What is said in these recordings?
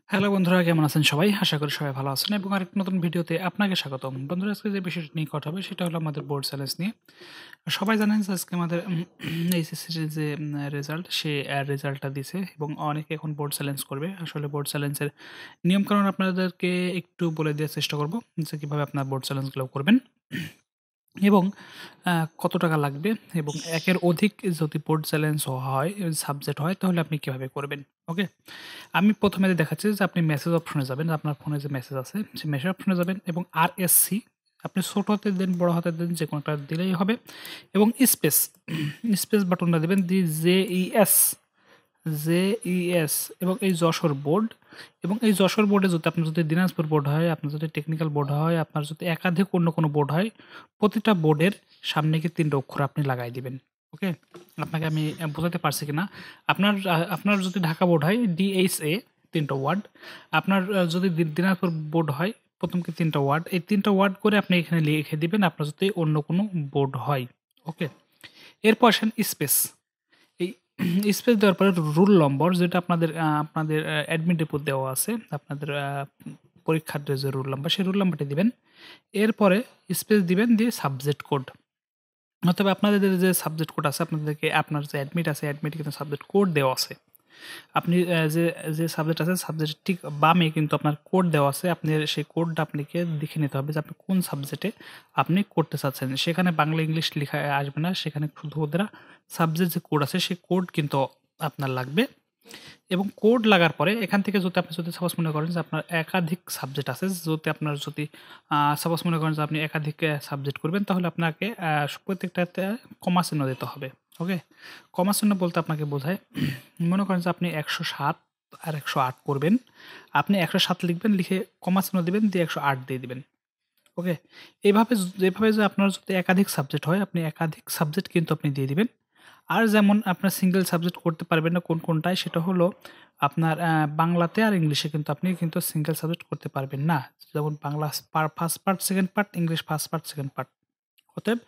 Hello বন্ধুরা, কেমন আছেন সবাই? আশা করি সবাই ভালো আছেন এবং আরেকটি নতুন ভিডিওতে আপনাকে স্বাগতম। বন্ধুরা, আজকে যে বিষয়টি নিয়ে কথা হবে সেটা হলো আমাদের বোর্ড চ্যালেঞ্জ নিয়ে। সবাই জানেন যে আজকে আমাদের এইচএসসির যে রেজাল্ট, সে রেজাল্টটা দিছে এবং অনেকে এখন বোর্ড চ্যালেঞ্জ করবে। আসলে বোর্ড চ্যালেঞ্জের নিয়মকানুন আপনাদেরকে একটু বলে দেওয়ার চেষ্টা করব যে কীভাবে আপনার বোর্ড চ্যালেঞ্জগুলো করবেন এবং কত টাকা লাগবে এবং একের অধিক যদি বোর্ড চ্যালেঞ্জ হয়, সাবজেক্ট হয়, তাহলে আপনি কীভাবে করবেন। ওকে? আমি প্রথমে দেখাচ্ছি যে আপনি মেসেজ অপশনে যাবেন। আপনার ফোনে যে মেসেজ আছে সেই মেসেজ অপশনে যাবেন এবং আরএসসি আপনি ছোট হাতের দেন, বড় হাতের দেন, যে কোনোটা দিলেই হবে এবং স্পেস স্পেস বাটনটা দেবেন, জেইএস এবং এই যশোর বোর্ড এবং এই যশোর বোর্ডে যদি আপনার যদি দিনাজপুর বোর্ড হয়, আপনার যদি টেকনিক্যাল বোর্ড হয়, আপনার যদি একাধিক অন্য কোনো বোর্ড হয়, প্রতিটা বোর্ডের সামনে গিয়ে ৩ টা অক্ষর আপনি লাগাই দিবেন। ওকে? আপনাকে আমি বোঝাতে পারছি কিনা? আপনার যদি ঢাকা বোর্ড হয় ডিএইচএ ৩ টা ওয়ার্ড, আপনার যদি দিনাজপুর বোর্ড হয় প্রথম কি ৩ টা ওয়ার্ড, এই ৩ টা ওয়ার্ড করে আপনি এখানে লিখে দিবেন আপনার যদি অন্য কোনো বোর্ড হয়। ওকে? এরপর আসেন স্পেস। এই স্পেস দেওয়ার পরে রুল নম্বর, যেটা আপনাদের অ্যাডমিট রিপোর্ট দেওয়া আছে, আপনাদের পরীক্ষার যে রুল নাম্বার, সেই রুল নাম্বারটি দিবেন। এরপরে স্পেস দিবেন, দিয়ে সাবজেক্ট কোড। অথবা আপনাদের যে সাবজেক্ট কোড আছে, আপনার যে অ্যাডমিট আছে, অ্যাডমিটে কিন্তু সাবজেক্ট কোড দেওয়া আছে। আপনি যে সাবজেক্ট আছে, সাবজেক্টের ঠিক বামে কিন্তু আপনার কোড দেওয়া আছে। আপনি সেই কোডটা আপনাকে দেখে নিতে হবে যে আপনি কোন সাবজেক্টে আপনি করতে চাচ্ছেন। সেখানে বাংলা, ইংলিশ লিখা আসবে না। সেখানে শুধু ওদের সাবজেক্ট যে কোড আছে, সেই কোড কিন্তু আপনার লাগবে এবং কোড লাগার পরে এখান থেকে আপনি যদি সাপোজ মনে করেন যে আপনার একাধিক সাবজেক্ট আছে, যদি সাপোজ মনে করেন যে আপনি একাধিক সাবজেক্ট করবেন, তাহলে আপনাকে প্রত্যেকটাতে কমা চিহ্ন দিতে হবে। ওকে? কমা চিহ্ন বলতে আপনাকে বোঝায়, মনে করেন যে আপনি ১০৭ আর ১০৮ করবেন। আপনি ১০৭ লিখবেন, লিখে কমা চিহ্ন দিবেন, দিয়ে ১০৮ দিয়ে দিবেন। ওকে? এভাবে যে আপনার যদি একাধিক সাবজেক্ট হয়, আপনি একাধিক সাবজেক্ট কিন্তু আপনি দিয়ে দিবেন। আর যেমন আপনার সিঙ্গেল সাবজেক্ট করতে পারবেন না কোনটায়, সেটা হলো আপনার বাংলাতে আর ইংলিশে কিন্তু আপনি সিঙ্গেল সাবজেক্ট করতে পারবেন না। যেমন Bangla first part, second part, English first part, second part. অতএব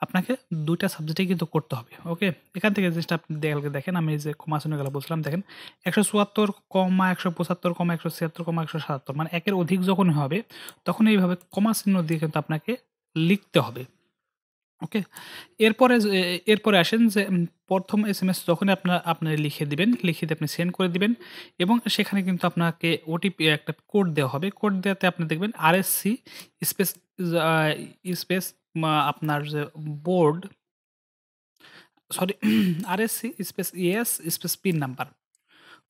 আপনাকে ২ টা সাবজেক্টেই কিন্তু করতে হবে। ওকে? এখান থেকে জিনিসটা আপনি দেখেন, আমি এই যে কমা চিহ্নগুলো বলছিলাম, দেখেন ১৭৪, ১৭৫, ১৭৬, ১৭৭ মানে একের অধিক যখন হবে, তখন এইভাবে কমা চিহ্ন দিয়ে কিন্তু আপনাকে লিখতে হবে। ওকে? এরপরে আসেন যে ১ম এসএমএস যখনই আপনি লিখে দিবেন, লিখে দিয়ে আপনি সেন্ড করে দিবেন এবং সেখানে কিন্তু আপনাকে ওটিপি একটা কোড দেওয়া হবে। কোড দেওয়াতে আপনি দেখবেন আরএসসি স্পেস আ স্পেস আপনার যে board, sorry, RSC space ES space PIN number.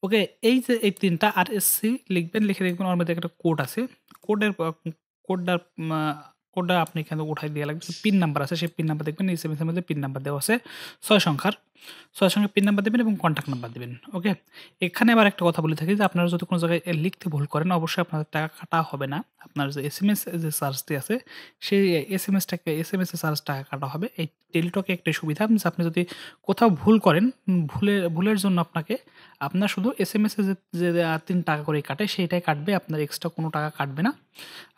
Okay? এই যে এই ৩ টা আরএসসি লিখবেন, লিখে দেখবেন ওর মধ্যে একটা কোড আছে। কোডের প কোডটার মা কোডটা আপনি এখানে উঠায় দেয়া লাগবে। পিন নাম্বার আছে, সেই পিন নাম্বার দেখবেন এসএমএস এর মধ্যে পিন নাম্বার দেওয়া আছে ৬ সংখ্যার। ৬ সংখ্যার পিন নাম্বার দিবেন এবং কনট্যাক্ট নাম্বার দিবেন। ওকে? এখানে আবার একটা কথা বলে থাকি যে আপনারা যদি কোনো জায়গায় লিখতে ভুল করেন, অবশ্যই আপনাদের টাকা কাটা হবে না। আপনার যে এসএমএস যে চার্জটি আছে, সেই এসএমএস এর চার্জ টাকা কাটা হবে। এই টেলিটকে একটাই সুবিধা যে আপনি যদি কোথাও ভুল করেন, ভুলের জন্য আপনার শুধু এসএমএস এ যে ৳৩ করে কাটে, সেইটাই কাটবে। আপনার এক্সট্রা কোনো টাকা কাটবে না।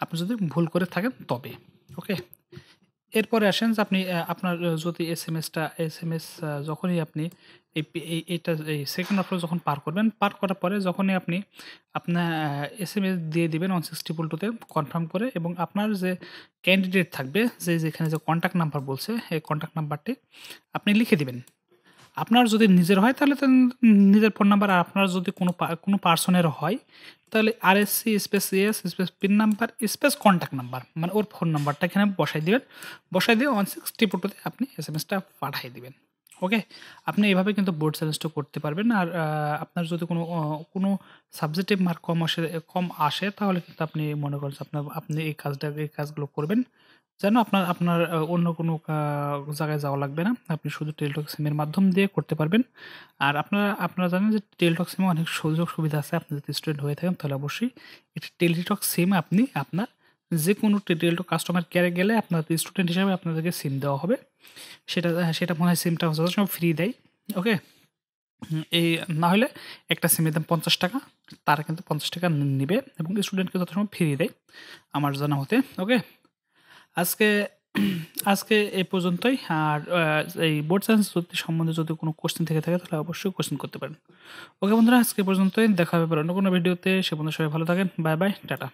আপনি যদি ভুল করে থাকেন তবে। ওকে? এরপরে আসেন যে আপনি আপনার যদি এসএমএস যখনই আপনি এই সেকেন্ড অপশন যখন পার করবেন, পার করার পরে যখনই আপনি আপনার এসএমএস দিয়ে দিবেন 162 তে কনফার্ম করে এবং আপনার যে ক্যান্ডিডেট থাকবে, যেখানে যে কনট্যাক্ট নাম্বার বলছে, এই কনট্যাক্ট নাম্বারটি আপনি লিখে দিবেন। আপনার যদি নিজের হয় তাহলে তো নিজের ফোন নাম্বার, আর আপনার যদি কোনো পার্সনের হয় তাহলে RSC space ES space PIN number space contact number, মানে ওর ফোন নাম্বারটা এখানে বসাই দিবেন। বসাই দিয়ে 162 তে আপনি এসএমএসটা পাঠায় দিবেন। ওকে? আপনি এভাবে কিন্তু বোর্ড চ্যালেঞ্জটা করতে পারবেন। আর আপনার যদি কোনো সাবজেক্টিভ মার্ক কম আসে তাহলে কিন্তু আপনি মনে করেন যে আপনি এই কাজগুলো করবেন। যেন আপনার অন্য কোনো জায়গায় যাওয়া লাগবে না। আপনি শুধু টেলিটক সিমের মাধ্যম দিয়ে করতে পারবেন। আর আপনারা জানেন যে টেলিটক সিমে অনেক সুযোগ সুবিধা আছে। আপনি যদি স্টুডেন্ট হয়ে থাকেন তাহলে অবশ্যই একটি টেলিটক সিম আপনি আপনার যেকোনো টেলিটক কাস্টমার কেয়ারে গেলে আপনার স্টুডেন্ট হিসাবে আপনাদেরকে সিম দেওয়া হবে। সেটা মনে হয় সিমটা যথেষ্ট সময় ফ্রি দেয়। ওকে? এই না হলে একটা সিমের দাম ৳৫০, তারা কিন্তু ৳৫০ নিবে এবং স্টুডেন্টকে যথাসময় ফ্রি দেয় আমার জানা মতে। ওকে? আজকে আজকে এই পর্যন্তই। আর এই বোর্ড সায়েন্স সম্বন্ধে যদি কোনো কোয়েশ্চেন থেকে থাকে তাহলে অবশ্যই কোয়েশ্চেন করতে পারেন। ওকে বন্ধুরা, আজকে এ পর্যন্তই। দেখা হবে পরে অন্য কোনো ভিডিওতে। সে পর্যন্ত সবাই ভালো থাকেন। Bye, bye. টাটা।